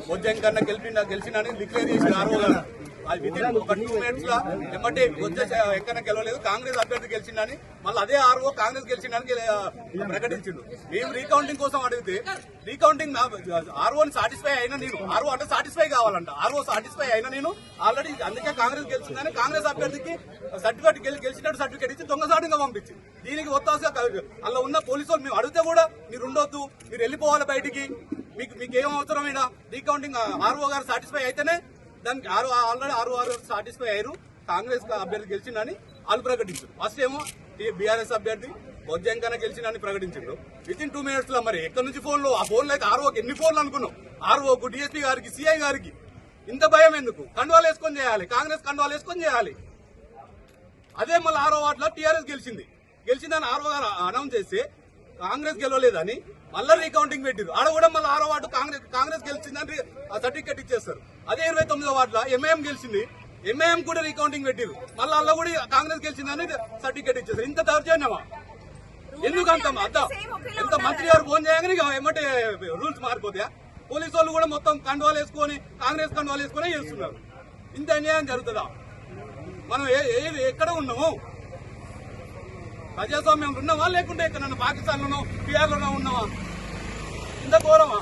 బొజ్జంకన్న గెలిచినని declare చేసిన RO గారు అది వితిన్ ఒక 2 minutes లా ఎమ్మటే వెంకన్న గెలవలేదు, కాంగ్రెస్ అభ్యర్థి గెలిచిందని మళ్ళీ అదే ఆర్ఓ కాంగ్రెస్ గెలిచిందని ప్రకటించిండు. మేము రీకౌంటింగ్ కోసం అడిగితే రీకౌంటింగ్ ఆర్ఓని సాటిస్ఫై అయినా నేను ఆర్ఓ అంటే సాటిస్ఫై కావాలంట, ఆర్ఓ సాటిస్ఫై అయినా నేను ఆల్రెడీ అందుకే కాంగ్రెస్ గెలిచిందని కాంగ్రెస్ అభ్యర్థికి సర్టిఫికేట్ గెలిచినట్టు సర్టిఫికేట్ ఇచ్చి దొంగసాటుగా పంపించి దీనికి ఒత్తాసగా అలా ఉన్న పోలీసు వాళ్ళు మేము అడిగితే కూడా మీరు ఉండొద్దు, మీరు వెళ్ళిపోవాలి బయటికి, మీకు ఏం అవసరమైనా రీకౌంటింగ్ ఆర్ఓ గారు సాటిస్ఫై అయితేనే దానికి ఆల్రెడీ ఆరు సాటిస్ఫై అయ్యారు, కాంగ్రెస్ అభ్యర్థి గెలిచిందని వాళ్ళు ప్రకటించారు. ఫస్ట్ ఏమో బీఆర్ఎస్ అభ్యర్థి బొజ్జంకన్న గెలిచిందని ప్రకటించారు. వితిన్ 2 minutes లో మరి ఎక్కడి నుంచి ఫోన్లు, ఆ ఫోన్లు అయితే ఆర్ఓకి ఎన్ని ఫోన్లు అనుకున్నాం, ఆర్ఓకు డిఎస్పీ గారికి సిఐ గారికి ఇంత భయం ఎందుకు? కండువాలు వేసుకొని చేయాలి, కాంగ్రెస్ కండువాలు వేసుకొని చేయాలి. అదే మళ్ళీ ఆరో వార్డులో టీఆర్ఎస్ గెలిచిందని ఆర్ఓ గారు అనౌన్స్ చేస్తే కాంగ్రెస్ గెలవలేదని మళ్ళీ రీకౌంటింగ్ పెట్టారు. ఆడ కూడా మళ్ళీ ఆరో వార్డు కాంగ్రెస్ గెలిచిందని సర్టిఫికేట్ ఇచ్చేస్తారు. అదే 29వ వార్డులో ఎంఐఎం గెలిచింది, ఎంఐఎం కూడా రీకౌంటింగ్ పెట్టారు, మళ్ళీ అలా కూడా కాంగ్రెస్ గెలిచిందని సర్టిఫికేట్ ఇచ్చేస్తారు. ఇంత దౌర్జన్యమా? ఎందుకంత ఎంత మంత్రి గారు ఫోన్ చేయగానే ఏమంటే రూల్స్ మారిపోతాయా? పోలీసు వాళ్ళు కూడా మొత్తం కండువాలు వేసుకొని కాంగ్రెస్ కండువాలు వేసుకునే చేస్తున్నారు. ఇంత అన్యాయం జరుగుతుందా? మనం ఎక్కడ ఉన్నాము? ప్రజాస్వామ్యంలో ఉన్నావా లేకుంటే ఇక్కడ పాకిస్తాన్ లోనో పిఆర్ లోనో ఉన్నావా? ఇంత ఘోరమా?